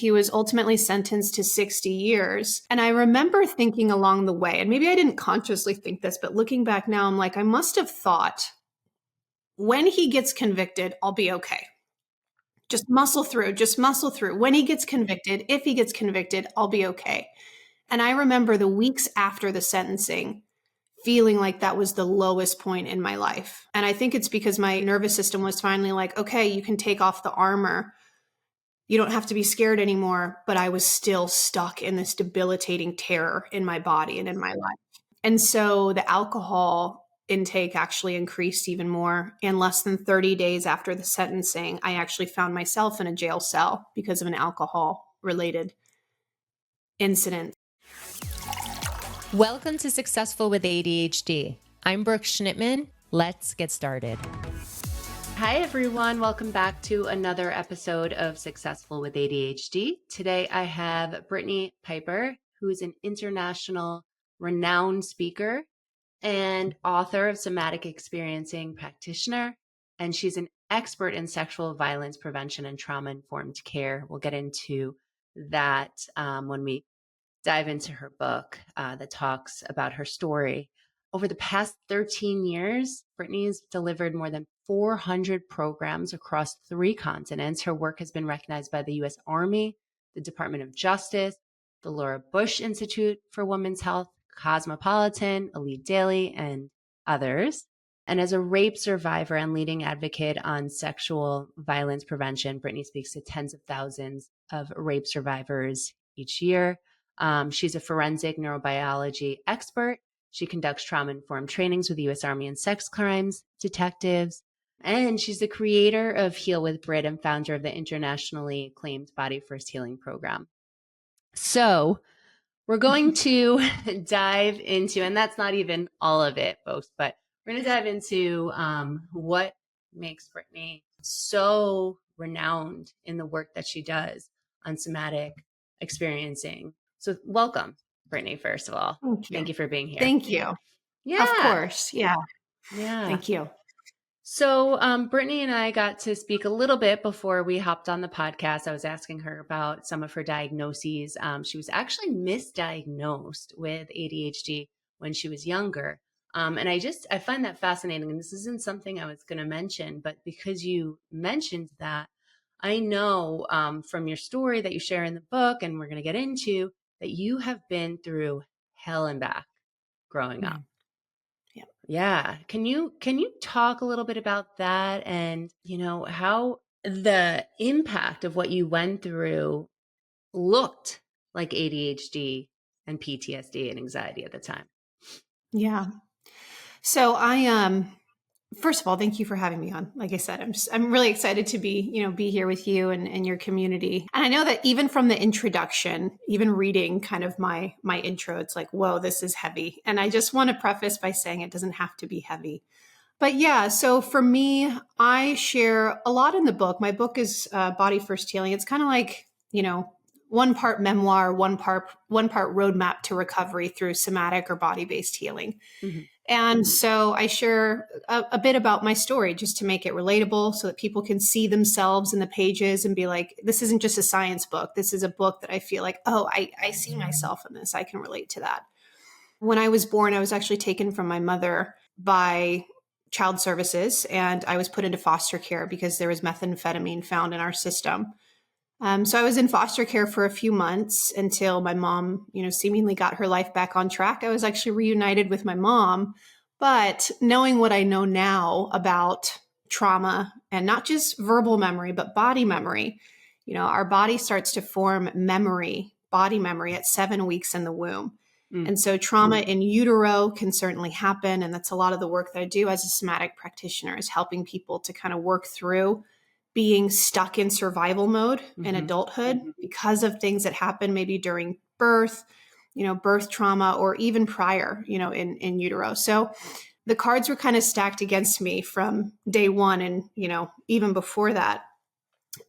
he was ultimately sentenced to 60 years. And I remember thinking along the way, and maybe I didn't consciously think this, but looking back now, I'm like, I must have thought, when he gets convicted, I'll be okay. Just muscle through, just muscle through. When he gets convicted, if he gets convicted, I'll be okay. And I remember the weeks after the sentencing feeling like that was the lowest point in my life. And I think it's because my nervous system was finally like, okay, you can take off the armor. You don't have to be scared anymore. But I was still stuck in this debilitating terror in my body and in my life. And so the alcohol intake actually increased even more. And less than 30 days after the sentencing, I actually found myself in a jail cell because of an alcohol-related incident. Welcome to Successful with ADHD. I'm Brooke Schnittman. Let's get started. Hi, everyone. Welcome back to another episode of Successful with ADHD. Today, I have Brittany Piper, who is an international renowned speaker and author of Somatic Experiencing practitioner. And she's an expert in sexual violence prevention and trauma-informed care. We'll get into that when we dive into her book that talks about her story. Over the past 13 years, Brittany's delivered more than 400 programs across 3 continents. Her work has been recognized by the U.S. Army, the Department of Justice, the Laura Bush Institute for Women's Health, Cosmopolitan, Elite Daily, and others. And as a rape survivor and leading advocate on sexual violence prevention, Brittany speaks to tens of thousands of rape survivors each year. She's a forensic neurobiology expert. She conducts trauma-informed trainings with the U.S. Army and sex crimes detectives. And she's the creator of Heal with Brit and founder of the internationally acclaimed Body First Healing Program. So we're going to dive into, and that's not even all of it, folks, but we're going to dive into what makes Brittany so renowned in the work that she does on somatic experiencing. So welcome, Brittany, first of all. Thank you for being here. Thank you. Yeah. Of course. Yeah. Yeah. Thank you. So Brittany and I got to speak a little bit before we hopped on the podcast. I was asking her about some of her diagnoses. She was actually misdiagnosed with ADHD when she was younger. And I find that fascinating. And this isn't something I was going to mention, but because you mentioned that, I know from your story that you share in the book, and we're going to get into, that you have been through hell and back growing up. Yeah. Yeah. Can you talk a little bit about that and, how the impact of what you went through looked like ADHD and PTSD and anxiety at the time? Yeah. So first of all, thank you for having me on. Like I said, I'm really excited to be here with you and your community. And I know that even from the introduction, even reading kind of my intro, it's like, whoa, this is heavy. And I just want to preface by saying it doesn't have to be heavy. But yeah, so for me, I share a lot in the book. My book is Body First Healing. It's kind of like, one part memoir, one part roadmap to recovery through somatic or body-based healing. Mm-hmm. And so I share a bit about my story just to make it relatable so that people can see themselves in the pages and be like, this isn't just a science book. This is a book that I feel like, oh, I see myself in this. I can relate to that. When I was born, I was actually taken from my mother by child services, and I was put into foster care because there was methamphetamine found in our system. So I was in foster care for a few months until my mom, seemingly got her life back on track. I was actually reunited with my mom, but knowing what I know now about trauma and not just verbal memory, but body memory, our body starts to form body memory at 7 weeks in the womb. And so trauma in utero can certainly happen. And that's a lot of the work that I do as a somatic practitioner, is helping people to kind of work through being stuck in survival mode in adulthood because of things that happen maybe during birth, birth trauma, or even prior, in utero. So the cards were kind of stacked against me from day one and, even before that.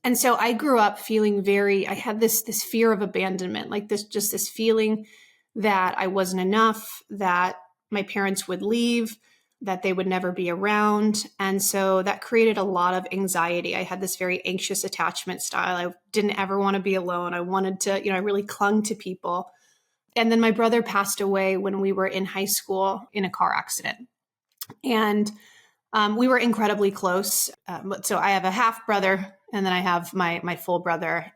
And so I grew up feeling I had this fear of abandonment, like this feeling that I wasn't enough, that my parents would leave, that they would never be around. And so that created a lot of anxiety. I had this very anxious attachment style. I didn't ever want to be alone. I wanted to, I really clung to people. And then my brother passed away when we were in high school in a car accident. And we were incredibly close. So I have a half brother, and then I have my full brother.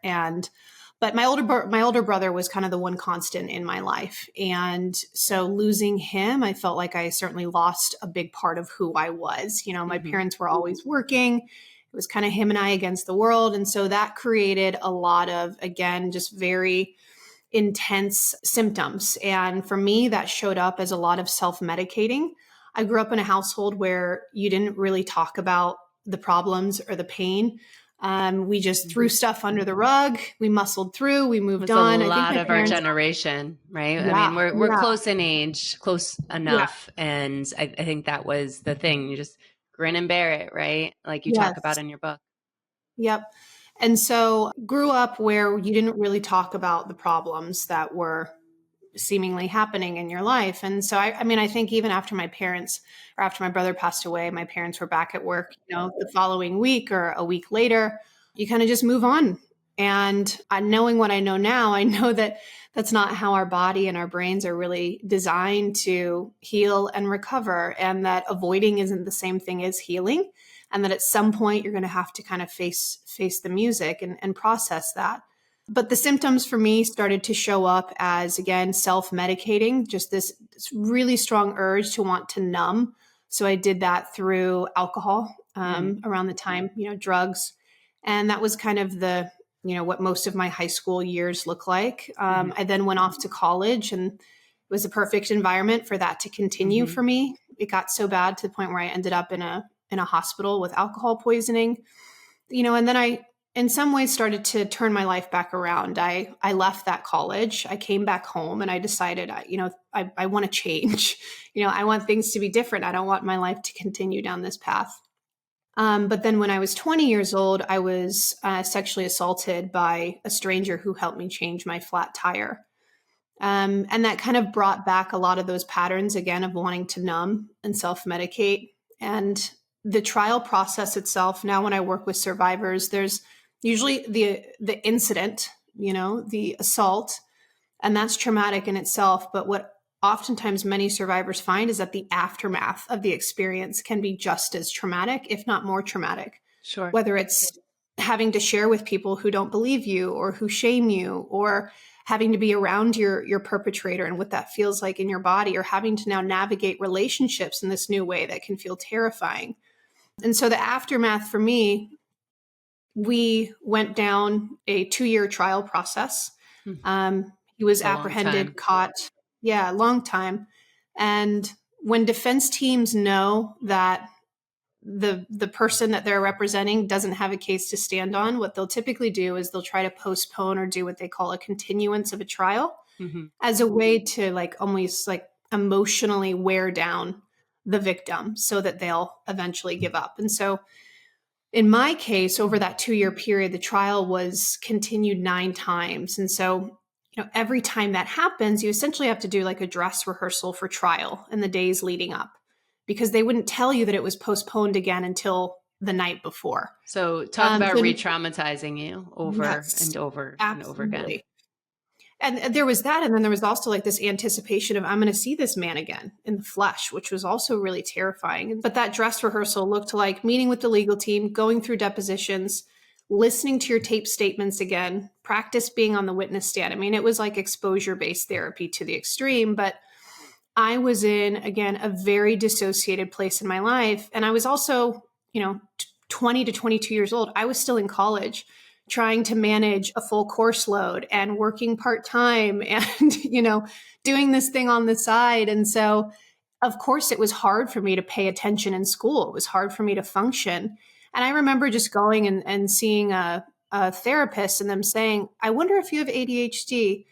But my older brother was kind of the one constant in my life. And so losing him, I felt like I certainly lost a big part of who I was. My parents were always working. It was kind of him and I against the world. And so that created a lot of, again, just very intense symptoms. And for me, that showed up as a lot of self-medicating. I grew up in a household where you didn't really talk about the problems or the pain. We just threw stuff under the rug. We muscled through. We moved on. A lot I think of our generation, right? Yeah, I mean, we're yeah, close in age, close enough, and I think that was the thing. You just grin and bear it, right? Like you talk about yes, in your book. yep. And so grew up where you didn't really talk about the problems that were seemingly happening in your life. And so, I mean, I think even after my parents or after my brother passed away, my parents were back at work, the following week or a week later, you kind of just move on. And knowing what I know now, I know that that's not how our body and our brains are really designed to heal and recover, and that avoiding isn't the same thing as healing. And that at some point you're going to have to kind of face the music and process that. But the symptoms for me started to show up as, again, self-medicating, just this really strong urge to want to numb. So I did that through alcohol around the time, drugs. And that was kind of what most of my high school years look like. I then went off to college, and it was a perfect environment for that to continue for me. It got so bad to the point where I ended up in a hospital with alcohol poisoning, and then I in some ways started to turn my life back around. I left that college. I came back home, and I decided, I want to change. I want things to be different. I don't want my life to continue down this path. But then when I was 20 years old, I was sexually assaulted by a stranger who helped me change my flat tire. And that kind of brought back a lot of those patterns again of wanting to numb and self-medicate. And the trial process itself, now when I work with survivors, there's usually the incident, the assault, and that's traumatic in itself. But what oftentimes many survivors find is that the aftermath of the experience can be just as traumatic, if not more traumatic. Sure. Whether it's having to share with people who don't believe you or who shame you, or having to be around your perpetrator and what that feels like in your body, or having to now navigate relationships in this new way that can feel terrifying. And so the aftermath for me, we went down a 2-year trial process. He was apprehended, caught. Yeah, long time. And when defense teams know that the person that they're representing doesn't have a case to stand on, what they'll typically do is they'll try to postpone or do what they call a continuance of a trial as a way to almost emotionally wear down the victim so that they'll eventually give up. And so in my case, over that 2-year period, the trial was continued 9 times. And so, every time that happens, you essentially have to do a dress rehearsal for trial in the days leading up, because they wouldn't tell you that it was postponed again until the night before. So talk about re-traumatizing you over and over and over again. And there was that. And then there was also this anticipation of, I'm going to see this man again in the flesh, which was also really terrifying. But that dress rehearsal looked like meeting with the legal team, going through depositions, listening to your tape statements again, practice being on the witness stand. I mean, it was like exposure-based therapy to the extreme, but I was in, again, a very dissociated place in my life. And I was also, 20 to 22 years old. I was still in college, trying to manage a full course load and working part-time and, doing this thing on the side. And so, of course, it was hard for me to pay attention in school. It was hard for me to function. And I remember just going and seeing a therapist and them saying, I wonder if you have ADHD.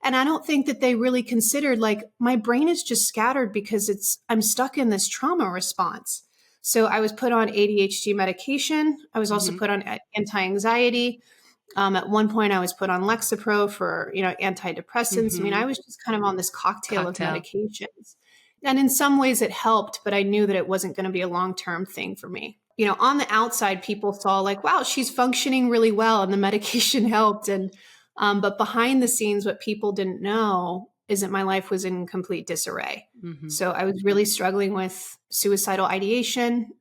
And I don't think that they really considered my brain is just scattered because I'm stuck in this trauma response. So I was put on ADHD medication. I was also put on anti-anxiety. At one point I was put on Lexapro for, antidepressants. I mean, I was just kind of on this cocktail of medications. And in some ways it helped, but I knew that it wasn't going to be a long-term thing for me. On the outside, people saw like, wow, she's functioning really well and the medication helped. But behind the scenes, what people didn't know is that my life was in complete disarray. Mm-hmm. So I was really struggling with suicidal ideation,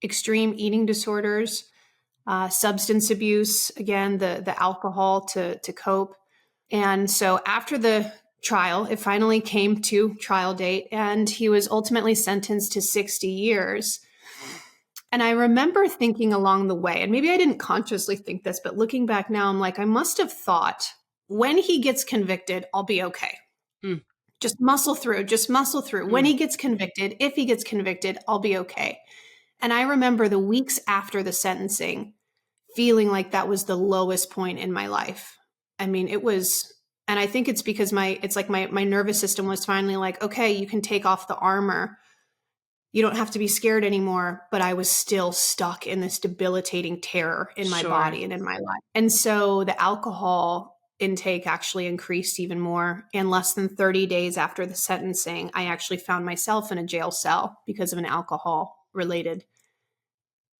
extreme eating disorders, substance abuse, again, the alcohol to cope. And so after the trial, it finally came to trial date, and he was ultimately sentenced to 60 years. And I remember thinking along the way, and maybe I didn't consciously think this, but looking back now, I'm like, I must have thought, when he gets convicted, I'll be okay. Mm. Just muscle through, just muscle through. When he gets convicted, if he gets convicted, I'll be okay. And I remember the weeks after the sentencing feeling like that was the lowest point in my life. I mean, it was, and I think it's because my nervous system was finally like, okay, you can take off the armor. You don't have to be scared anymore. But I was still stuck in this debilitating terror in my body and in my life. And so the alcohol intake actually increased even more. And less than 30 days after the sentencing, I actually found myself in a jail cell because of an alcohol related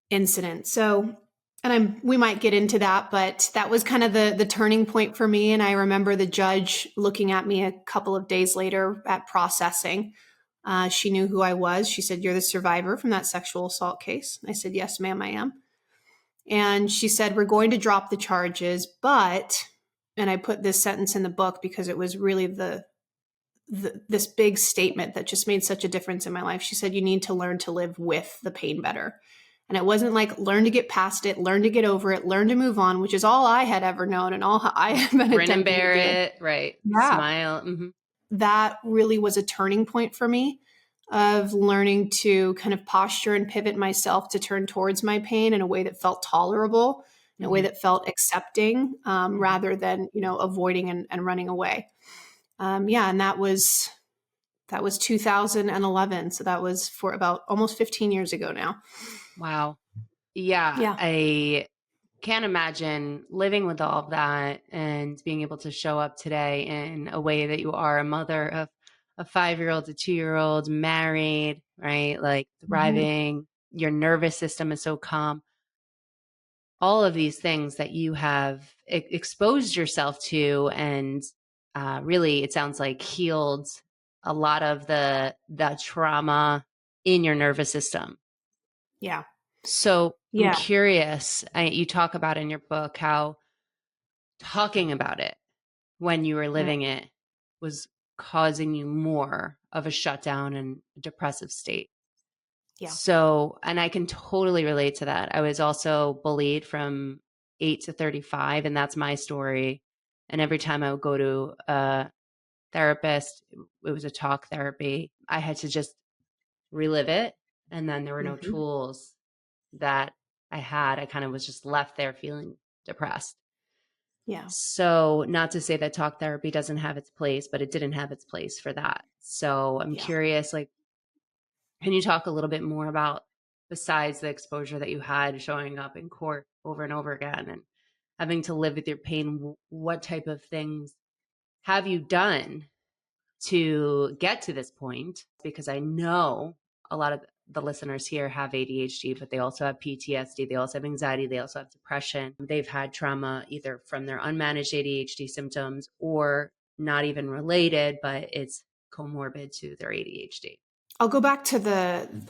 incident. So, and we might get into that, but that was kind of the turning point for me. And I remember the judge looking at me a couple of days later at processing. She knew who I was. She said, "You're the survivor from that sexual assault case." I said, "Yes, ma'am, I am." And she said, "We're going to drop the charges, but," and I put this sentence in the book because it was really this big statement that just made such a difference in my life. She said, "You need to learn to live with the pain better." And it wasn't like learn to get past it, learn to get over it, learn to move on, which is all I had ever known and all I had been Grin and attempting bear to do. it, right? Yeah. Smile. Mm-hmm. That really was a turning point for me of learning to kind of posture and pivot myself to turn towards my pain in a way that felt tolerable, in a way that felt accepting, rather than, avoiding and running away. And that was 2011. So that was for about almost 15 years ago now. Wow. Yeah. Yeah. I can't imagine living with all of that and being able to show up today in a way that you are, a mother of a 5-year-old, a 2-year-old, married, right? Like thriving. Your nervous system is so calm. All of these things that you have exposed yourself to, and really, it sounds like healed a lot of the trauma in your nervous system. Yeah. So I'm Yeah. curious, you talk about in your book how talking about it when you were living it was causing you more of a shutdown and depressive state. Yeah. So, and I can totally relate to that. I was also bullied from 8 to 35, and that's my story. And every time I would go to a therapist, it was a talk therapy. I had to just relive it. And then there were no tools that I had. I kind of was just left there feeling depressed. Yeah. So, not to say that talk therapy doesn't have its place, but it didn't have its place for that. So, I'm curious, like, can you talk a little bit more about, besides the exposure that you had showing up in court over and over again and having to live with your pain, what type of things have you done to get to this point? Because I know a lot of the listeners here have ADHD, but they also have PTSD. They also have anxiety. They also have depression. They've had trauma either from their unmanaged ADHD symptoms or not even related, but it's comorbid to their ADHD. I'll go back to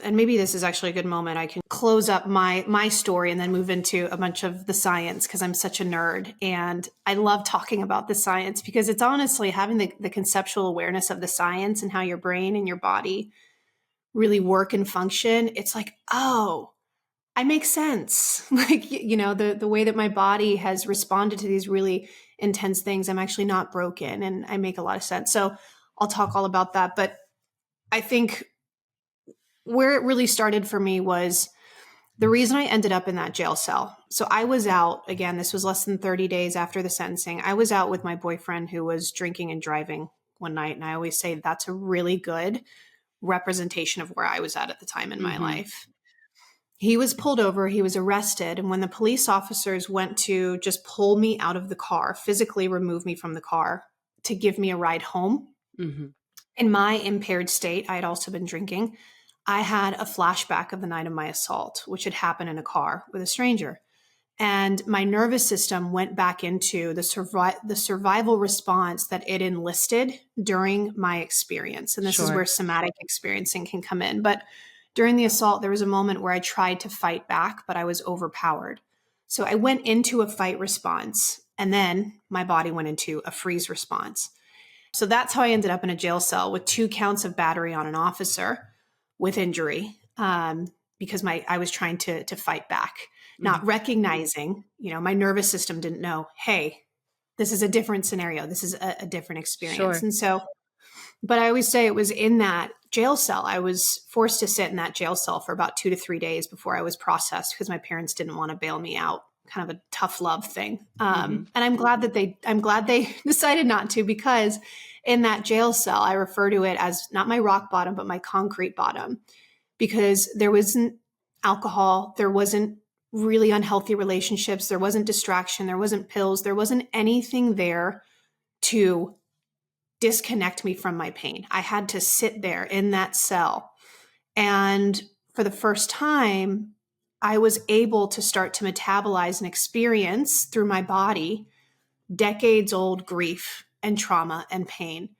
and maybe this is actually a good moment. I can close up my story and then move into a bunch of the science, because I'm such a nerd and I love talking about the science, because it's honestly having the conceptual awareness of the science and how your brain and your body really work and function. It's like, oh, I make sense. Like, the way that my body has responded to these really intense things, I'm actually not broken, and I make a lot of sense. So I'll talk all about that. But I think where it really started for me was the reason I ended up in that jail cell. So I was out, again, this was less than 30 days after the sentencing. I was out with my boyfriend who was drinking and driving one night. And I always say that's a really good representation of where I was at the time in my life. He was pulled over, he was arrested. And when the police officers went to just pull me out of the car, physically remove me from the car to give me a ride home, in my impaired state, I had also been drinking. I had a flashback of the night of my assault, which had happened in a car with a stranger. And my nervous system went back into the survival response that it enlisted during my experience. And this is Sure. where somatic experiencing can come in. But during the assault, there was a moment where I tried to fight back, but I was overpowered. So I went into a fight response, and then my body went into a freeze response. So that's how I ended up in a jail cell with 2 counts of battery on an officer with injury, because I was trying to fight back, not recognizing, my nervous system didn't know, hey, this is a different scenario. This is a different experience. Sure. And so, but I always say it was in that jail cell. I was forced to sit in that jail cell for about 2 to 3 days before I was processed because my parents didn't want to bail me out. Kind of a tough love thing. And I'm glad they decided not to, because in that jail cell, I refer to it as not my rock bottom, but my concrete bottom, because there wasn't alcohol. There wasn't really unhealthy relationships. There wasn't distraction. There wasn't pills. There wasn't anything there to disconnect me from my pain. I had to sit there in that cell. And for the first time, I was able to start to metabolize and experience through my body decades old grief and trauma and pain.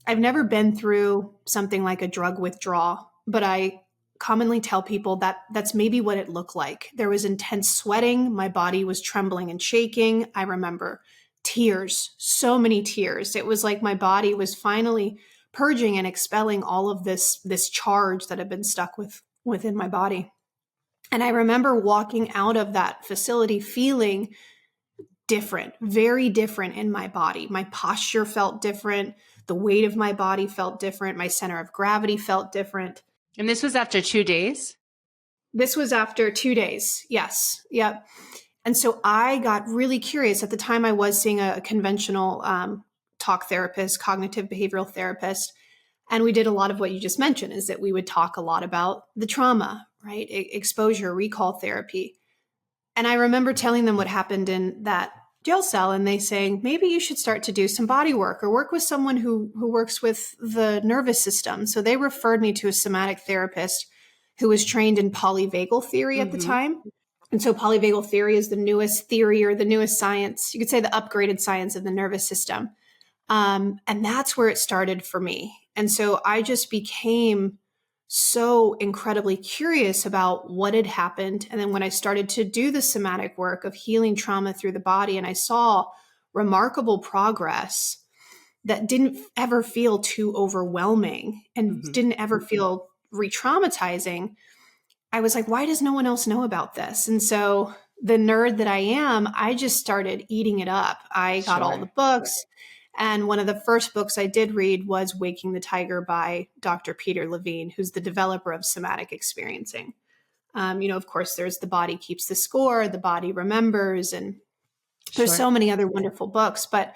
I've never been through something like a drug withdrawal, but I commonly tell people that that's maybe what it looked like. There was intense sweating. My body was trembling and shaking. I remember tears, so many tears. It was like my body was finally purging and expelling all of this charge that had been stuck within my body. And I remember walking out of that facility feeling different, very different in my body. My posture felt different. The weight of my body felt different. My center of gravity felt different. And this was after 2 days? This was after 2 days. Yes. Yep. And so I got really curious. At the time, I was seeing a conventional talk therapist, cognitive behavioral therapist. And we did a lot of what you just mentioned, is that we would talk a lot about the trauma, right? Exposure, recall therapy. And I remember telling them what happened in that jail cell, and they saying, maybe you should start to do some body work or work with someone who works with the nervous system. So they referred me to a somatic therapist who was trained in polyvagal theory at the time. And so polyvagal theory is the newest theory, or the newest science. You could say the upgraded science of the nervous system. And that's where it started for me. And so I just became so incredibly curious about what had happened. And then when I started to do the somatic work of healing trauma through the body, and I saw remarkable progress that didn't ever feel too overwhelming and didn't ever feel re-traumatizing, I was like, why does no one else know about this? And so the nerd that I am, I just started eating it up. I got all the books. And one of the first books I did read was Waking the Tiger by Dr. Peter Levine, who's the developer of somatic experiencing. Of course, there's The Body Keeps the Score, The Body Remembers, and there's so many other wonderful books. But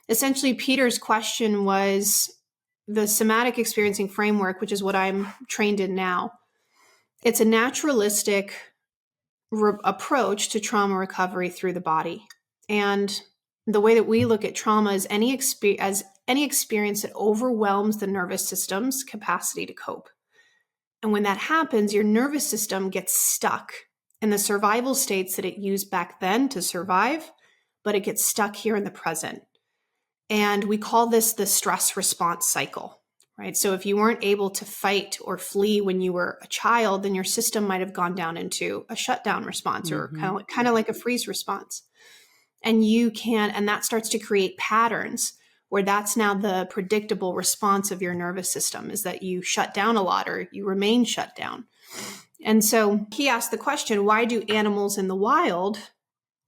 essentially, Peter's question was the somatic experiencing framework, which is what I'm trained in now. It's a naturalistic approach to trauma recovery through the body. And the way that we look at trauma is any experience that overwhelms the nervous system's capacity to cope. And when that happens, your nervous system gets stuck in the survival states that it used back then to survive, but it gets stuck here in the present. And we call this the stress response cycle, right? So if you weren't able to fight or flee when you were a child, then your system might have gone down into a shutdown response, or kind of like a freeze response. And that starts to create patterns where that's now the predictable response of your nervous system, is that you shut down a lot or you remain shut down. And so he asked the question, why do animals in the wild,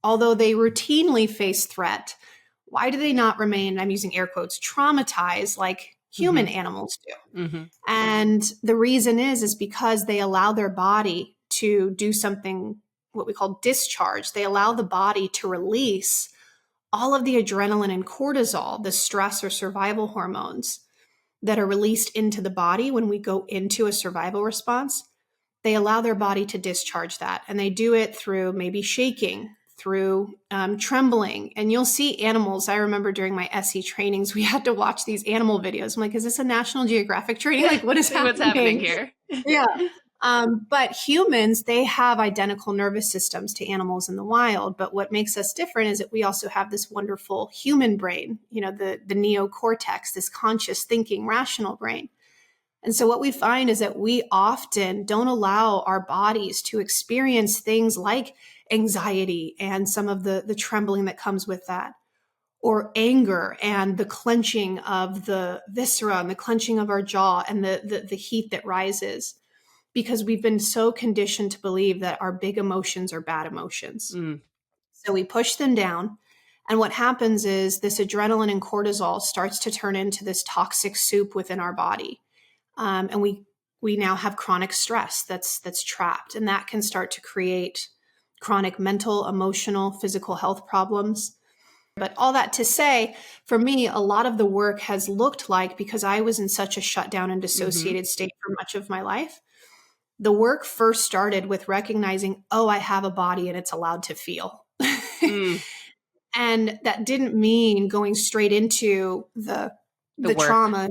although they routinely face threat, why do they not remain, I'm using air quotes, traumatized like human animals do? And the reason is because they allow their body to do something, what we call discharge. They allow the body to release all of the adrenaline and cortisol, the stress or survival hormones that are released into the body when we go into a survival response. They allow their body to discharge that. And they do it through maybe shaking, through trembling. And you'll see animals. I remember during my SE trainings, we had to watch these animal videos. I'm like, is this a National Geographic training? Like, what is happening? What's happening here? Yeah. But humans, they have identical nervous systems to animals in the wild. But what makes us different is that we also have this wonderful human brain, the neocortex, this conscious thinking, rational brain. And so what we find is that we often don't allow our bodies to experience things like anxiety and some of the trembling that comes with that, or anger and the clenching of the viscera and the clenching of our jaw and the heat that rises, because we've been so conditioned to believe that our big emotions are bad emotions. So we push them down. And what happens is this adrenaline and cortisol starts to turn into this toxic soup within our body. And we now have chronic stress that's trapped. And that can start to create chronic mental, emotional, physical health problems. But all that to say, for me, a lot of the work has looked like, because I was in such a shutdown and dissociated state for much of my life, the work first started with recognizing, oh, I have a body and it's allowed to feel. And that didn't mean going straight into the trauma.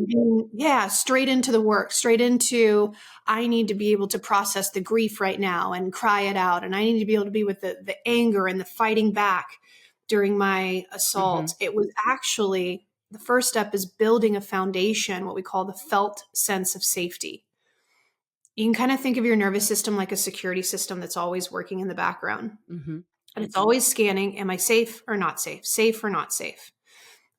Straight into the work, straight into, I need to be able to process the grief right now and cry it out. And I need to be able to be with the anger and the fighting back during my assault. It was actually, the first step is building a foundation, what we call the felt sense of safety. You can kind of think of your nervous system like a security system that's always working in the background. And it's always scanning, am I safe or not safe? Safe or not safe?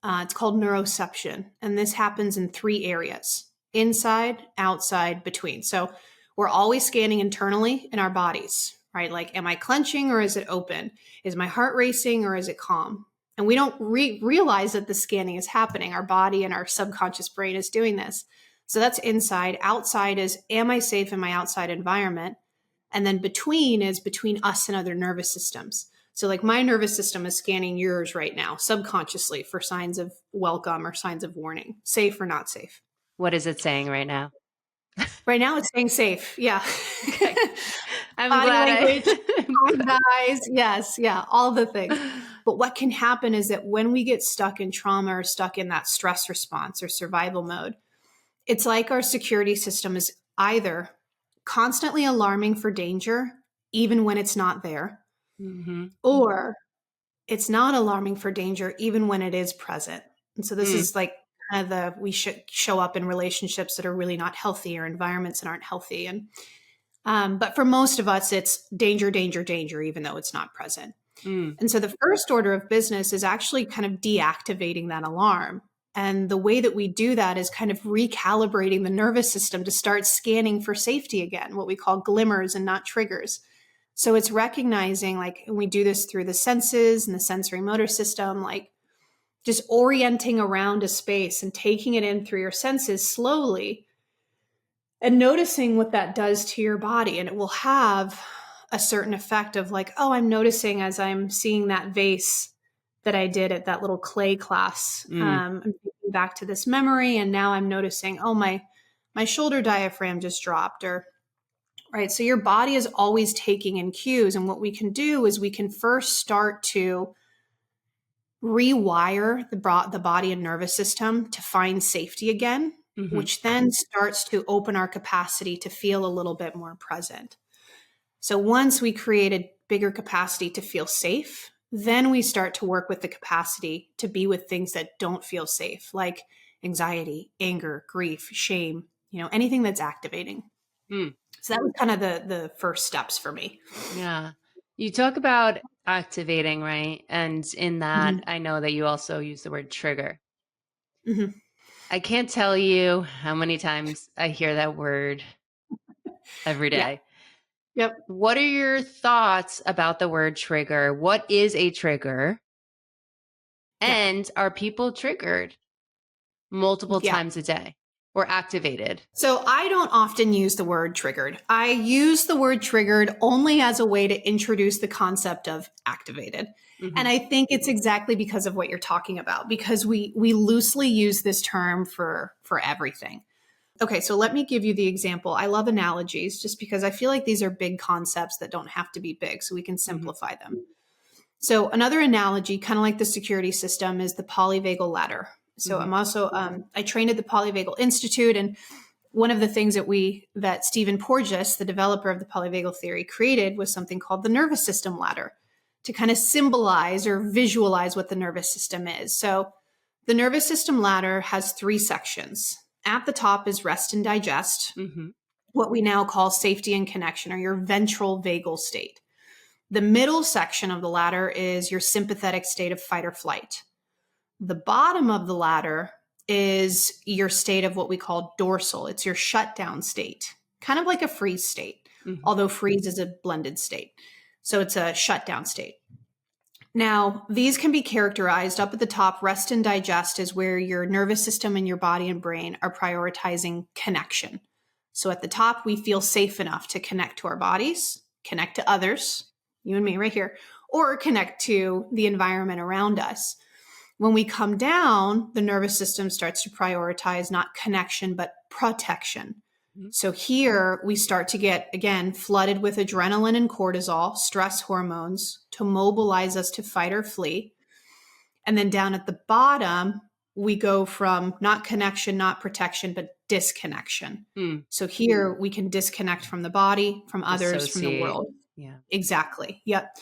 It's called neuroception. And this happens in 3 areas: inside, outside, between. So we're always scanning internally in our bodies, right? Like, am I clenching or is it open? Is my heart racing or is it calm? And we don't realize that the scanning is happening. Our body and our subconscious brain is doing this. So that's inside. Outside is, am I safe in my outside environment? And then between is between us and other nervous systems. So like my nervous system is scanning yours right now, subconsciously, for signs of welcome or signs of warning, safe or not safe. What is it saying right now? Right now it's saying safe. Yeah. Okay. I'm Body glad language, eyes. Yes. Yeah. All the things. But what can happen is that when we get stuck in trauma or stuck in that stress response or survival mode, it's like our security system is either constantly alarming for danger, even when it's not there, or it's not alarming for danger, even when it is present. And so this is like kind of we should show up in relationships that are really not healthy or environments that aren't healthy. And but for most of us, it's danger, danger, danger, even though it's not present. And so the first order of business is actually kind of deactivating that alarm. And the way that we do that is kind of recalibrating the nervous system to start scanning for safety again, what we call glimmers and not triggers. So it's recognizing, like, and we do this through the senses and the sensory motor system, like just orienting around a space and taking it in through your senses slowly and noticing what that does to your body. And it will have a certain effect of like, oh, I'm noticing as I'm seeing that vase that I did at that little clay class. I'm thinking back to this memory, and now I'm noticing, oh, my shoulder diaphragm just dropped, or right. So your body is always taking in cues, and what we can do is we can first start to rewire the body and nervous system to find safety again, which then starts to open our capacity to feel a little bit more present. So once we create a bigger capacity to feel safe, then we start to work with the capacity to be with things that don't feel safe, like anxiety, anger, grief, shame, anything that's activating. So that was kind of the first steps for me. Yeah. You talk about activating, right? And in that, I know that you also use the word trigger. I can't tell you how many times I hear that word every day. Yep. What are your thoughts about the word trigger? What is a trigger? And are people triggered multiple times a day or activated? So I don't often use the word triggered. I use the word triggered only as a way to introduce the concept of activated. And I think it's exactly because of what you're talking about, because we loosely use this term for everything. Okay, so let me give you the example. I love analogies just because I feel like these are big concepts that don't have to be big, so we can simplify them. So another analogy, kind of like the security system, is the polyvagal ladder. So I'm also, I trained at the Polyvagal Institute, and one of the things that Stephen Porges, the developer of the polyvagal theory, created was something called the nervous system ladder to kind of symbolize or visualize what the nervous system is. So the nervous system ladder has 3 sections. At the top is rest and digest, what we now call safety and connection, or your ventral vagal state. The middle section of the ladder is your sympathetic state of fight or flight. The bottom of the ladder is your state of what we call dorsal. It's your shutdown state, kind of like a freeze state, although freeze is a blended state. So it's a shutdown state. Now, these can be characterized up at the top. Rest and digest is where your nervous system and your body and brain are prioritizing connection. So at the top, we feel safe enough to connect to our bodies, connect to others, you and me right here, or connect to the environment around us. When we come down, the nervous system starts to prioritize not connection, but protection. So here we start to get, again, flooded with adrenaline and cortisol, stress hormones, to mobilize us to fight or flee. And then down at the bottom, we go from not connection, not protection, but disconnection. So here we can disconnect from the body, from others, from the world. Yeah, exactly. Yep.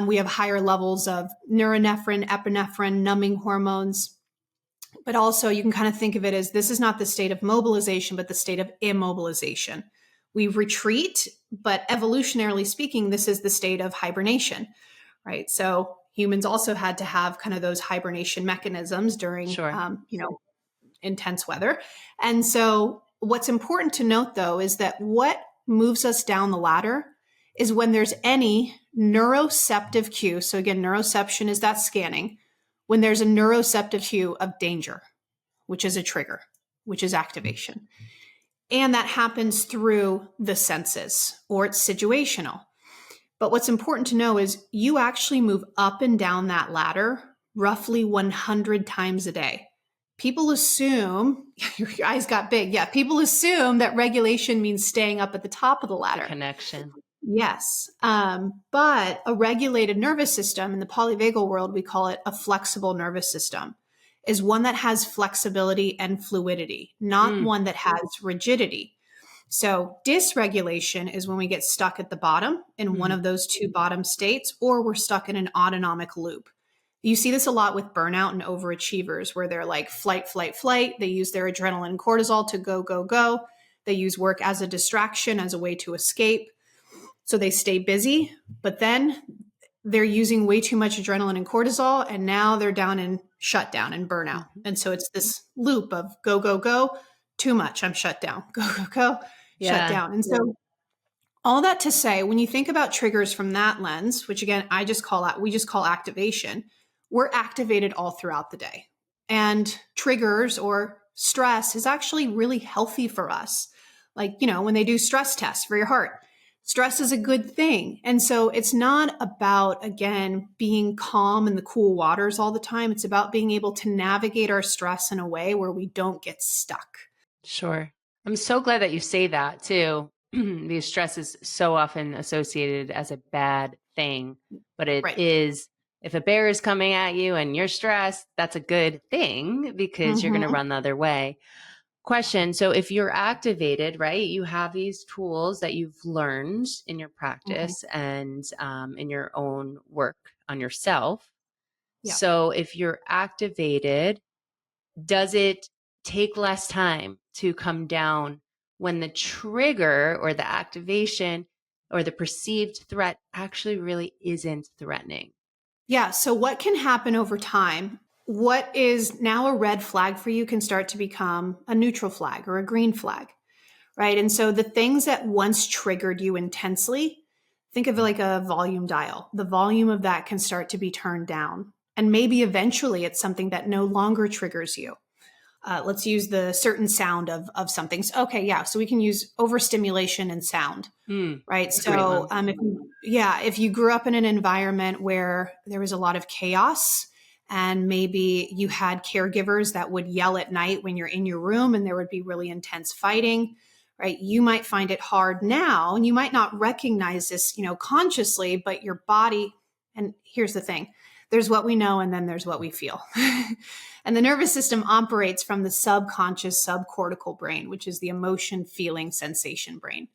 We have higher levels of norepinephrine, epinephrine, numbing hormones. But also you can kind of think of it as this is not the state of mobilization, but the state of immobilization. We retreat, but evolutionarily speaking, this is the state of hibernation, right? So humans also had to have kind of those hibernation mechanisms during, intense weather. And so what's important to note, though, is that what moves us down the ladder is when there's any neuroceptive cue. So again, neuroception is that scanning. When there's a neuroceptive cue of danger, which is a trigger, which is activation. And that happens through the senses, or it's situational. But what's important to know is you actually move up and down that ladder roughly 100 times a day. People assume, your eyes got big. Yeah, people assume that regulation means staying up at the top of the ladder. The connection. Yes. But a regulated nervous system, in the polyvagal world, we call it a flexible nervous system, is one that has flexibility and fluidity, not one that has rigidity. So dysregulation is when we get stuck at the bottom in one of those 2 bottom states, or we're stuck in an autonomic loop. You see this a lot with burnout and overachievers, where they're like flight, flight, flight. They use their adrenaline and cortisol to go, go, go. They use work as a distraction, as a way to escape. So they stay busy, but then they're using way too much adrenaline and cortisol, and now they're down in shutdown and burnout. And so it's this loop of go, go, go, too much, I'm shut down, go, go, go, shut down. And so all that to say, when you think about triggers from that lens, which again, we just call activation, we're activated all throughout the day. And triggers or stress is actually really healthy for us. Like, when they do stress tests for your heart, stress is a good thing. And so it's not about, again, being calm in the cool waters all the time. It's about being able to navigate our stress in a way where we don't get stuck. Sure. I'm so glad that you say that too, because stress is so often associated as a bad thing, but it is, if a bear is coming at you and you're stressed, that's a good thing because you're going to run the other way. Question. So if you're activated, right, you have these tools that you've learned in your practice and in your own work on yourself. Yeah. So if you're activated, does it take less time to come down when the trigger or the activation or the perceived threat actually really isn't threatening? Yeah. So what can happen over time? What is now a red flag for you can start to become a neutral flag or a green flag, right? And so the things that once triggered you intensely, think of it like a volume dial. The volume of that can start to be turned down. And maybe eventually it's something that no longer triggers you. Let's use the certain sound of something. So, okay, yeah. So we can use overstimulation and sound, right? So if you grew up in an environment where there was a lot of chaos, and maybe you had caregivers that would yell at night when you're in your room and there would be really intense fighting, right? You might find it hard now, and you might not recognize this, consciously, but your body And here's the thing. There's what we know, and then there's what we feel. And the nervous system operates from the subconscious subcortical brain, which is the emotion, feeling, sensation brain.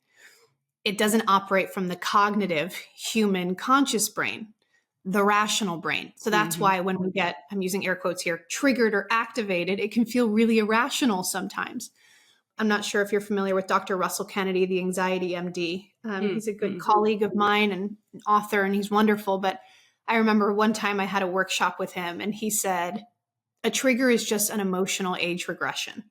It doesn't operate from the cognitive human conscious brain, the rational brain. So that's why when we get, I'm using air quotes here, triggered or activated, it can feel really irrational sometimes. I'm not sure if you're familiar with Dr. Russell Kennedy, the anxiety MD. He's a good colleague of mine and an author, and he's wonderful. But I remember one time I had a workshop with him, and he said, a trigger is just an emotional age regression.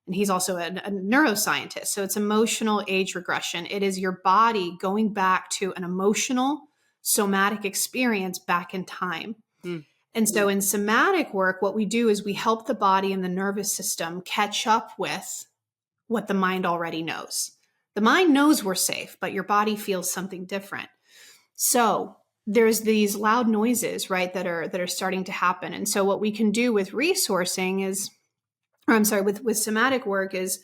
And he's also a neuroscientist. So it's emotional age regression. It is your body going back to an emotional, somatic experience back in time. And so in somatic work, what we do is we help the body and the nervous system catch up with what the mind already knows. The mind knows we're safe, but your body feels something different. So there's these loud noises, right, that are starting to happen. And so what we can do with resourcing is, or I'm sorry, with somatic work is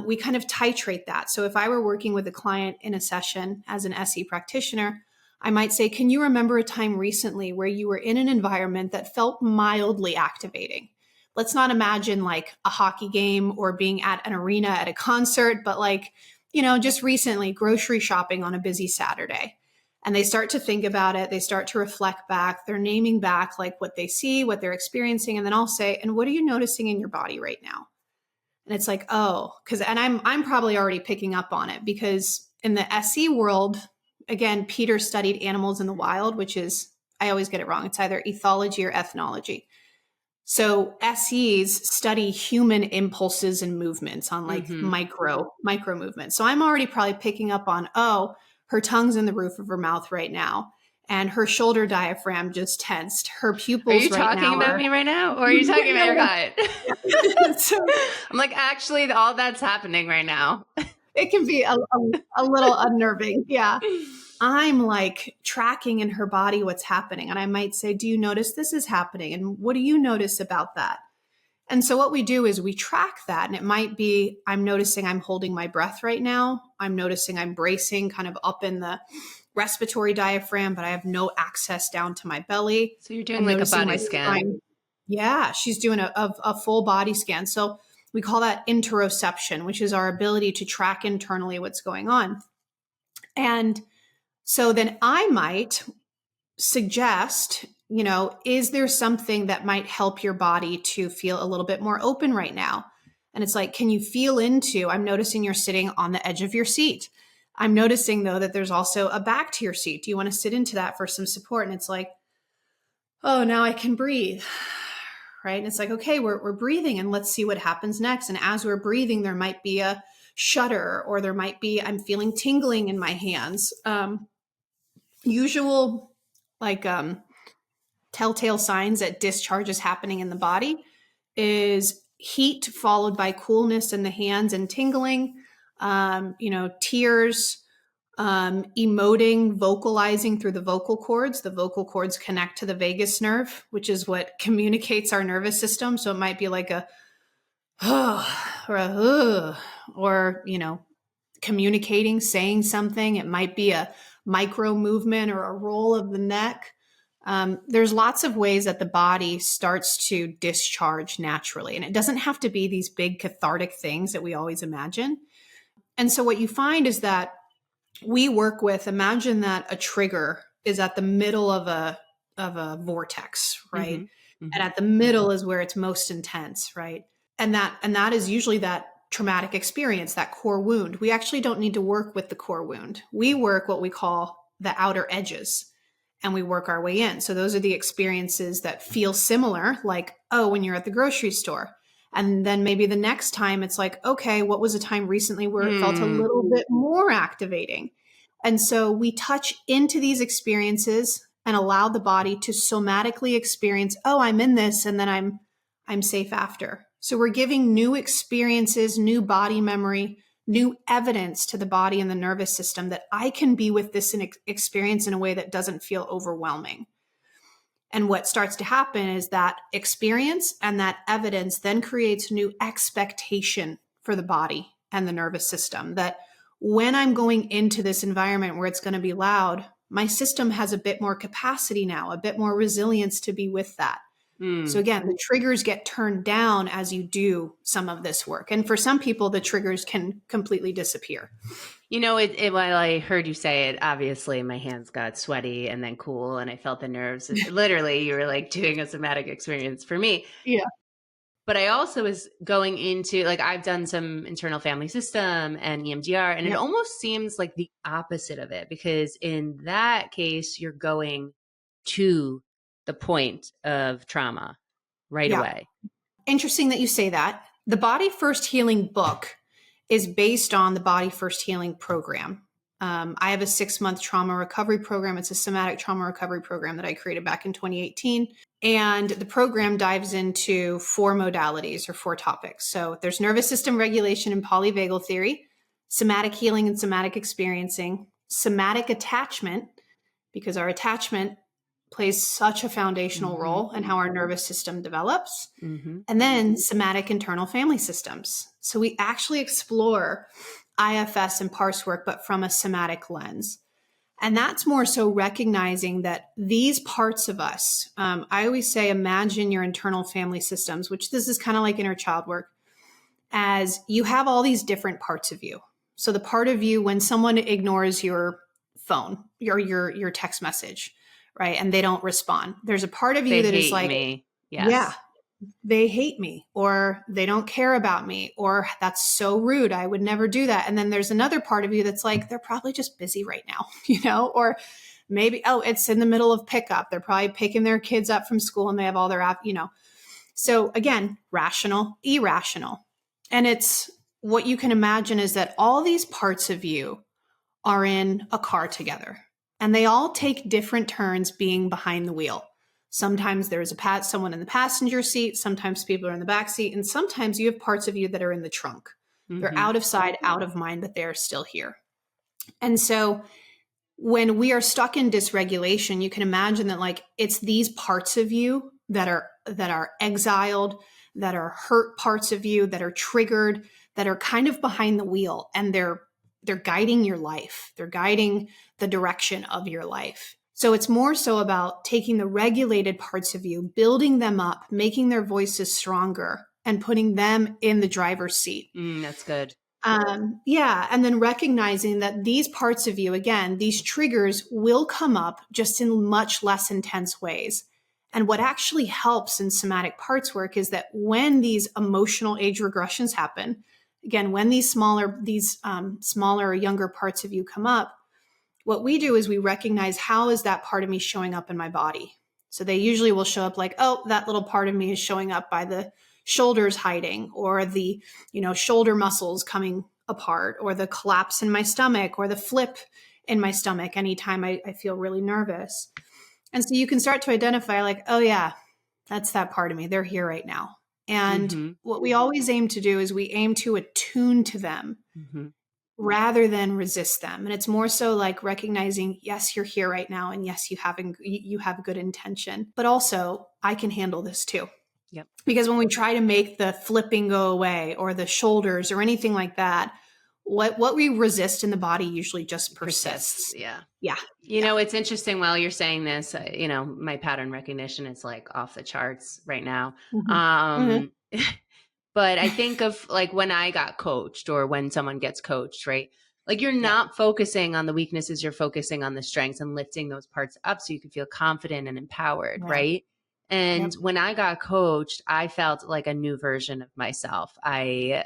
we kind of titrate that. So if I were working with a client in a session as an SE practitioner, I might say, can you remember a time recently where you were in an environment that felt mildly activating? Let's not imagine like a hockey game or being at an arena at a concert, but like, just recently grocery shopping on a busy Saturday. And they start to think about it. They start to reflect back. They're naming back like what they see, what they're experiencing. And then I'll say, and what are you noticing in your body right now? And it's like, and I'm probably already picking up on it because in the SE world, again, Peter studied animals in the wild, which is, I always get it wrong. It's either ethology or ethnology. So SEs study human impulses and movements on like micro movements. So I'm already probably picking up on, her tongue's in the roof of her mouth right now. And her shoulder diaphragm just tensed. Her pupils right now. Are you talking about me right now? Or are you talking about your gut? So, I'm like, actually, all that's happening right now. It can be a little unnerving. Yeah. I'm like tracking in her body what's happening. And I might say, do you notice this is happening? And what do you notice about that? And so what we do is we track that. And it might be, I'm noticing I'm holding my breath right now. I'm noticing I'm bracing kind of up in the respiratory diaphragm, but I have no access down to my belly. So you're doing like a body scan. Yeah, she's doing a full body scan. So we call that interoception, which is our ability to track internally what's going on. And so then I might suggest, is there something that might help your body to feel a little bit more open right now? And it's like, can you feel into, I'm noticing you're sitting on the edge of your seat. I'm noticing though that there's also a back to your seat. Do you want to sit into that for some support? And it's like, oh, now I can breathe. Right. And it's like, okay, we're breathing and let's see what happens next. And as we're breathing, there might be a shudder or there might be, I'm feeling tingling in my hands. Usual like telltale signs that discharge is happening in the body is heat followed by coolness in the hands and tingling, tears, emoting, vocalizing through the vocal cords. The vocal cords connect to the vagus nerve, which is what communicates our nervous system. So it might be like a or communicating, saying something. It might be a micro movement or a roll of the neck. There's lots of ways that the body starts to discharge naturally. And it doesn't have to be these big cathartic things that we always imagine. And so what you find is that we work with, imagine that a trigger is at the middle of a vortex, right? And at the middle is where it's most intense, right? And that is usually that traumatic experience, that core wound. We actually don't need to work with the core wound. We work what we call the outer edges, and we work our way in. So those are the experiences that feel similar, like, when you're at the grocery store. And then maybe the next time it's like, okay, what was a time recently where it felt a little bit more activating? And so we touch into these experiences and allow the body to somatically experience, I'm in this, and then I'm safe after. So we're giving new experiences, new body memory, new evidence to the body and the nervous system that I can be with this experience in a way that doesn't feel overwhelming. And what starts to happen is that experience and that evidence then creates new expectation for the body and the nervous system, that when I'm going into this environment where it's going to be loud, my system has a bit more capacity now, a bit more resilience to be with that. So again, the triggers get turned down as you do some of this work. And for some people, the triggers can completely disappear. While I heard you say it, obviously my hands got sweaty and then cool and I felt the nerves. Literally, you were like doing a somatic experience for me. Yeah. But I also was going into, like, I've done some internal family system and EMDR, and it almost seems like the opposite of it, because in that case, you're going to the point of trauma right away. Interesting that you say that. The Body First Healing book is based on the Body First Healing program. I have a 6-month trauma recovery program. It's a somatic trauma recovery program that I created back in 2018. And the program dives into 4 modalities or 4 topics. So there's nervous system regulation and polyvagal theory, somatic healing and somatic experiencing, somatic attachment, because our attachment plays such a foundational role in how our nervous system develops. And then somatic internal family systems. So we actually explore IFS and parse work, but from a somatic lens. And that's more so recognizing that these parts of us, I always say, imagine your internal family systems, which this is kind of like inner child work, as you have all these different parts of you. So the part of you, when someone ignores your phone or your text message, right, and they don't respond, there's a part of you that is like, me. Yes. Yeah, they hate me, or they don't care about me, or that's so rude, I would never do that. And then there's another part of you that's like, they're probably just busy right now, or maybe, it's in the middle of pickup. They're probably picking their kids up from school and they have all their So again, rational, irrational. And it's what you can imagine is that all these parts of you are in a car together, and they all take different turns being behind the wheel. Sometimes there's someone in the passenger seat. Sometimes people are in the back seat. And sometimes you have parts of you that are in the trunk. They're out of sight, out of mind, but they're still here. And so when we are stuck in dysregulation, you can imagine that, like, it's these parts of you that are exiled, that are hurt parts of you, that are triggered, that are kind of behind the wheel, and they're guiding your life. They're guiding the direction of your life. So it's more so about taking the regulated parts of you, building them up, making their voices stronger, and putting them in the driver's seat. That's good. And then recognizing that these parts of you, again, these triggers will come up just in much less intense ways. And what actually helps in somatic parts work is that when these emotional age regressions happen, again, when these smaller or younger parts of you come up, what we do is we recognize, how is that part of me showing up in my body? So they usually will show up like, that little part of me is showing up by the shoulders hiding, or the, shoulder muscles coming apart, or the collapse in my stomach, or the flip in my stomach anytime I feel really nervous. And so you can start to identify, like, that's that part of me. They're here right now. And what we always aim to do is we aim to attune to them rather than resist them. And it's more so like recognizing, yes, you're here right now. And yes, you have good intention, but also I can handle this too. Yep. Because when we try to make the flipping go away, or the shoulders or anything like that, what we resist in the body usually just persists. Yeah. Yeah. It's interesting while you're saying this, my pattern recognition is like off the charts right now. But I think of, like, when I got coached, or when someone gets coached, right? Like, you're not focusing on the weaknesses, you're focusing on the strengths and lifting those parts up so you can feel confident and empowered, right? And when I got coached, I felt like a new version of myself. I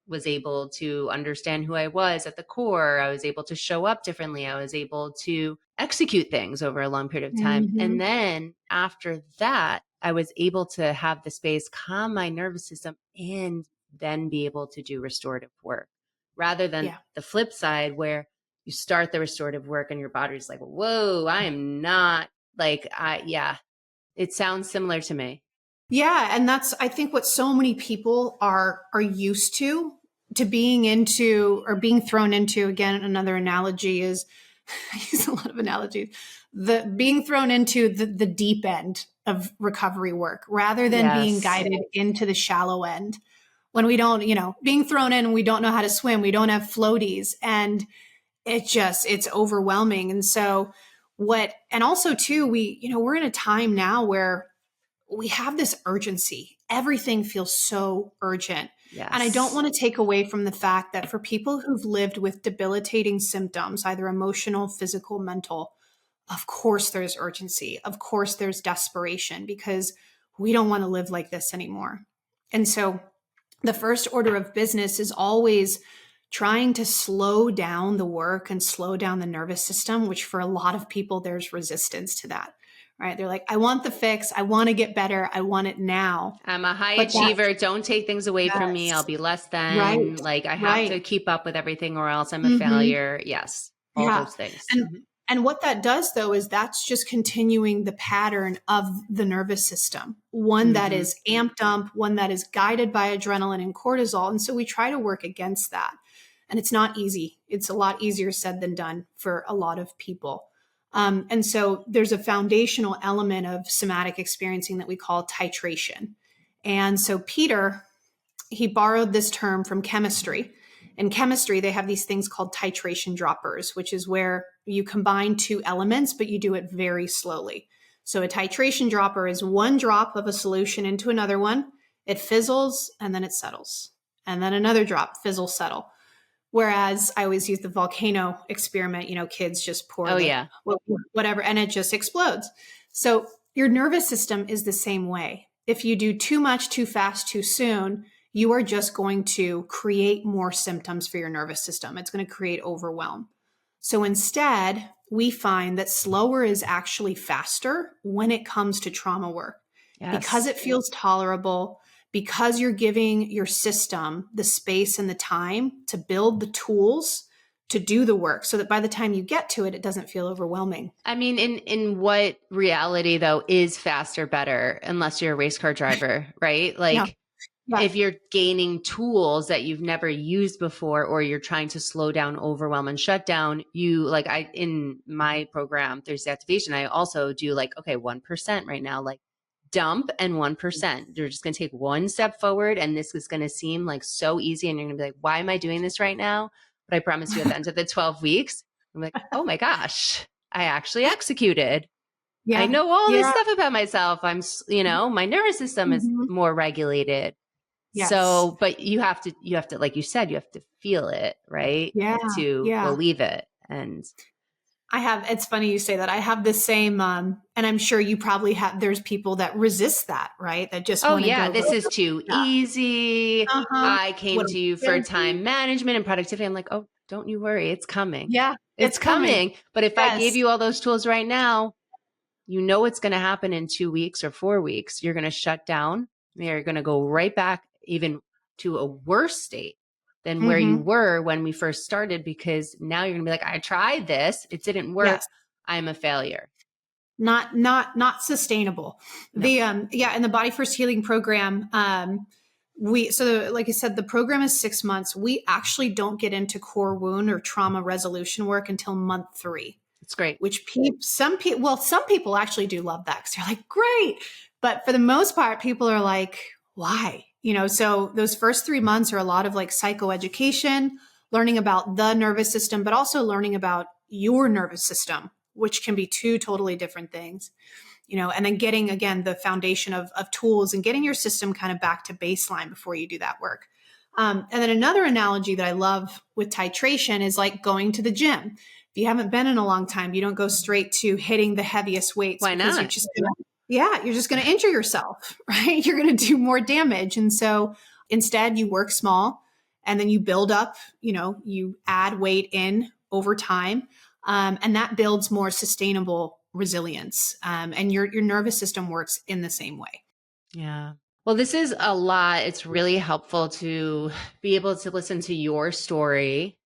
was able to understand who I was at the core. I was able to show up differently. I was able to execute things over a long period of time. And then after that, I was able to have the space, calm my nervous system, and then be able to do restorative work, rather than the flip side, where you start the restorative work and your body's like, whoa, I am not like, it sounds similar to me. Yeah. And that's, I think, what so many people are used to being into, or being thrown into. Again, another analogy is, I use a lot of analogies, being thrown into the deep end of recovery work, rather than being guided into the shallow end. When we don't, being thrown in and we don't know how to swim, we don't have floaties, and it's overwhelming. And so And also too, we're in a time now where we have this urgency. Everything feels so urgent. Yes. And I don't want to take away from the fact that for people who've lived with debilitating symptoms, either emotional, physical, mental, of course there's urgency. Of course there's desperation, because we don't want to live like this anymore. And so the first order of business is always trying to slow down the work and slow down the nervous system, which for a lot of people, there's resistance to that, right? They're like, I want the fix. I want to get better. I want it now. I'm a high achiever. Don't take things away from me. I'll be less than. Right. Like, I have to keep up with everything or else I'm a Mhm. failure. Yes. All Yeah. those things. And what that does, though, is that's just continuing the pattern of the nervous system, one that is amped up, one that is guided by adrenaline and cortisol. And so we try to work against that. And it's not easy. It's a lot easier said than done for a lot of people. And so there's a foundational element of somatic experiencing that we call titration. And so Peter, he borrowed this term from chemistry. In chemistry, they have these things called titration droppers, which is where you combine two elements, but you do it very slowly. So a titration dropper is one drop of a solution into another one. It fizzles and then it settles. And then another drop, fizzle, settle. Whereas I always use the volcano experiment, kids just pour whatever, and it just explodes. So your nervous system is the same way. If you do too much, too fast, too soon, you are just going to create more symptoms for your nervous system. It's going to create overwhelm. So instead, we find that slower is actually faster when it comes to trauma work, because it feels tolerable, because you're giving your system the space and the time to build the tools to do the work, so that by the time you get to it, it doesn't feel overwhelming. I mean, in what reality, though, is faster better, unless you're a race car driver, right? Like, if you're gaining tools that you've never used before, or you're trying to slow down, overwhelm, and shut down, in my program, there's activation. I also do 1% right now, dump and 1%. You're just going to take one step forward, and this is going to seem like so easy. And you're going to be like, why am I doing this right now? But I promise you at the end of the 12 weeks, I'm like, oh my gosh, I actually executed. Yeah. I know all this stuff about myself. I'm, my nervous system is more regulated. Yes. So, but you have to, like you said, you have to feel it, right? To believe it. And it's funny you say that. I have the same, and I'm sure you probably there's people that resist that, right? That just this is too easy. I came to you for time management and productivity. I'm like, oh, don't you worry. It's coming. Yeah. It's coming. But if I gave you all those tools right now, it's going to happen in 2 weeks or 4 weeks. You're going to shut down. You're going to go right back even to a worse state than where you were when we first started, because now you're gonna be like, I tried this, it didn't work. Yes. I'm a failure. Not sustainable. No. In the Body First Healing program, like I said, the program is 6 months. We actually don't get into core wound or trauma resolution work until month 3. It's great. Which some people actually do love that, because they're like, great. But for the most part, people are like, why? So those first 3 months are a lot of psychoeducation, learning about the nervous system, but also learning about your nervous system, which can be two totally different things, and then getting, again, the foundation of tools and getting your system kind of back to baseline before you do that work. And then another analogy that I love with titration is like going to the gym. If you haven't been in a long time, you don't go straight to hitting the heaviest weights. Why not? You're just going to injure yourself, right? You're going to do more damage. And so instead you work small, and then you build up, you add weight in over time. And that builds more sustainable resilience. And your nervous system works in the same way. Yeah. Well, this is a lot. It's really helpful to be able to listen to your story.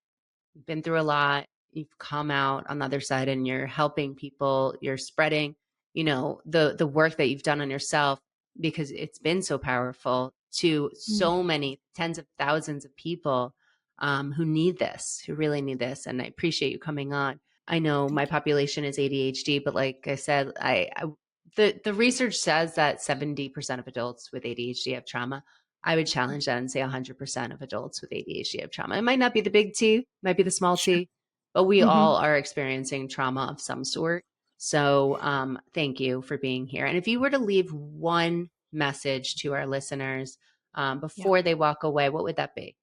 You've been through a lot. You've come out on the other side, and you're helping people. You're spreading the work that you've done on yourself, because it's been so powerful to so many tens of thousands of people who need this, who really need this. And I appreciate you coming on. I know my population is ADHD, but like I said, the research says that 70% of adults with ADHD have trauma. I would challenge that and say 100% of adults with ADHD have trauma. It might not be the big T, it might be the small T, but we all are experiencing trauma of some sort. So thank you for being here. And if you were to leave one message to our listeners Yeah. before they walk away, what would that be?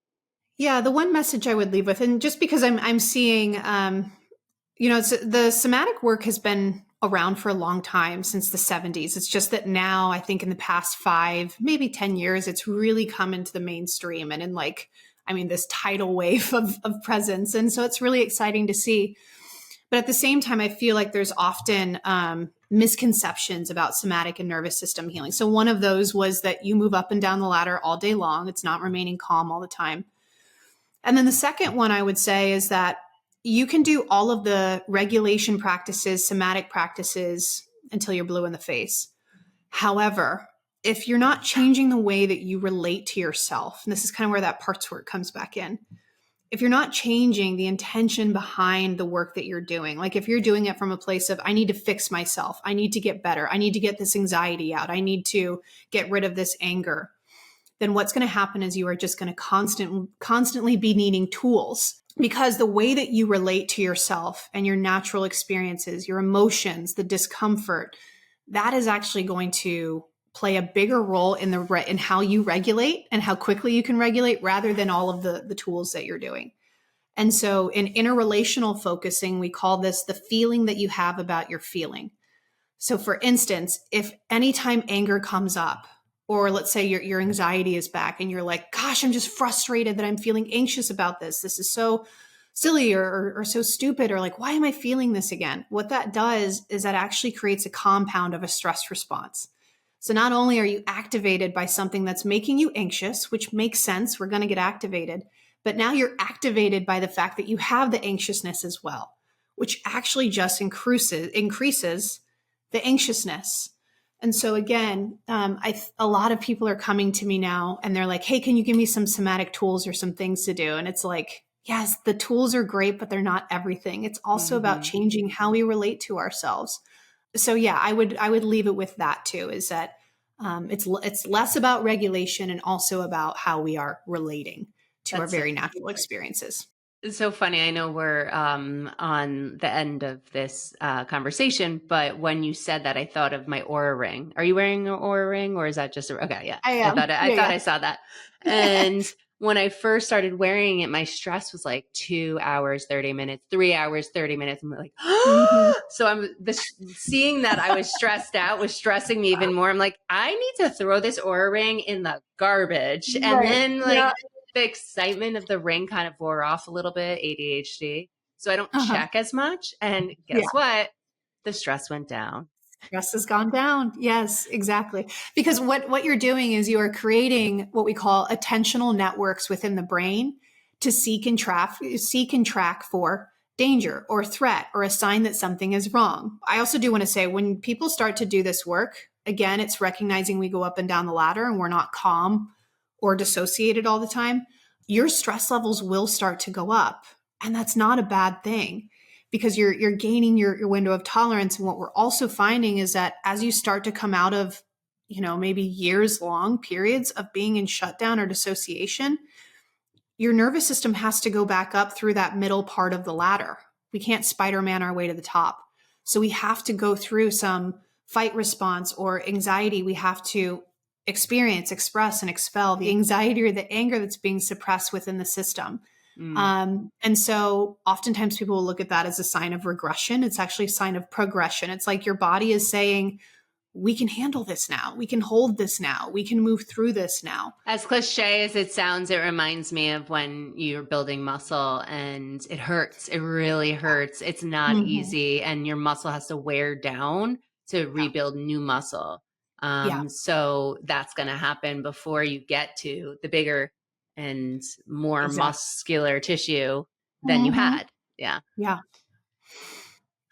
Yeah. The one message I would leave with, and just because I'm seeing, the somatic work has been around for a long time, since the 70s. It's just that now, I think in the past 5, maybe 10 years, it's really come into the mainstream and in this tidal wave of presence. And so it's really exciting to see. But at the same time, I feel like there's often misconceptions about somatic and nervous system healing. So one of those was that you move up and down the ladder all day long. It's not remaining calm all the time. And then the second one I would say is that you can do all of the regulation practices, somatic practices, until you're blue in the face. However, if you're not changing the way that you relate to yourself, and this is kind of where that parts work comes back in. If you're not changing the intention behind the work that you're doing, like if you're doing it from a place of, I need to fix myself, I need to get better, I need to get this anxiety out, I need to get rid of this anger, then what's going to happen is you are just going to constantly be needing tools, because the way that you relate to yourself and your natural experiences, your emotions, the discomfort, that is actually going to play a bigger role in how you regulate and how quickly you can regulate, rather than all of the tools that you're doing. And so in interrelational focusing, we call this the feeling that you have about your feeling. So for instance, if anytime anger comes up, or let's say your anxiety is back and you're like, gosh, I'm just frustrated that I'm feeling anxious about this. This is so silly or so stupid, or like, why am I feeling this again? What that does is that actually creates a compound of a stress response. So not only are you activated by something that's making you anxious, which makes sense, we're going to get activated, but now you're activated by the fact that you have the anxiousness as well, which actually just increases the anxiousness. And so again, a lot of people are coming to me now and they're like, hey, can you give me some somatic tools or some things to do? And it's like, yes, the tools are great, but they're not everything. It's also about changing how we relate to ourselves. So yeah, I would leave it with that too, is that it's less about regulation and also about how we are relating to our very natural experiences. It's so funny. I know we're on the end of this conversation, but when you said that, I thought of my Aura ring. Are you wearing an Aura ring, or is that just okay? Yeah, I I am. thought I saw that. And when I first started wearing it, my stress was like 2 hours, 30 minutes, 3 hours, 30 minutes. I'm like, so seeing that I was stressed out was stressing me even more. I'm like, I need to throw this Aura ring in the garbage, and then the excitement of the ring kind of wore off a little bit, ADHD. So I don't check as much. And guess what? The stress went down. Stress has gone down. Yes, exactly. Because what you're doing is you are creating what we call attentional networks within the brain to seek and track for danger or threat or a sign that something is wrong. I also do want to say, when people start to do this work, again, it's recognizing we go up and down the ladder and we're not calm or dissociated all the time. Your stress levels will start to go up. And that's not a bad thing, because you're gaining your window of tolerance. And what we're also finding is that as you start to come out of, maybe years long periods of being in shutdown or dissociation, your nervous system has to go back up through that middle part of the ladder. We can't Spider-Man our way to the top. So we have to go through some fight response or anxiety. We have to experience, express, and expel the anxiety or the anger that's being suppressed within the system. And so oftentimes people will look at that as a sign of regression. It's actually a sign of progression. It's like your body is saying, we can handle this now. We can hold this now. We can move through this now. As cliche as it sounds, it reminds me of when you're building muscle and it hurts. It really hurts. It's not easy. And your muscle has to wear down to rebuild new muscle. So that's going to happen before you get to the bigger and more muscular tissue than you had. Yeah. Yeah.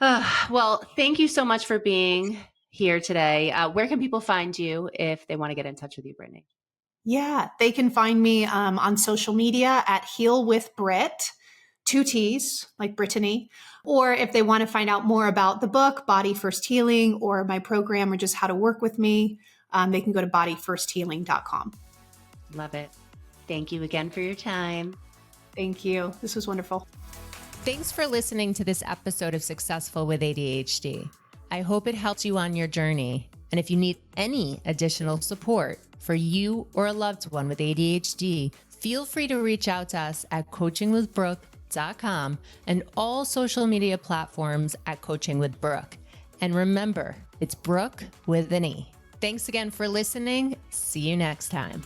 Well, thank you so much for being here today. Where can people find you if they want to get in touch with you, Brittany? Yeah, they can find me on social media at Heal with Brit, 2 T's, like Brittany. Or if they want to find out more about the book, Body First Healing, or my program, or just how to work with me, they can go to bodyfirsthealing.com. Love it. Thank you again for your time. Thank you. This was wonderful. Thanks for listening to this episode of Successful with ADHD. I hope it helps you on your journey. And if you need any additional support for you or a loved one with ADHD, feel free to reach out to us at coachingwithbrooke.com and all social media platforms at Coaching with Brooke. And remember, it's Brooke with an E. Thanks again for listening. See you next time.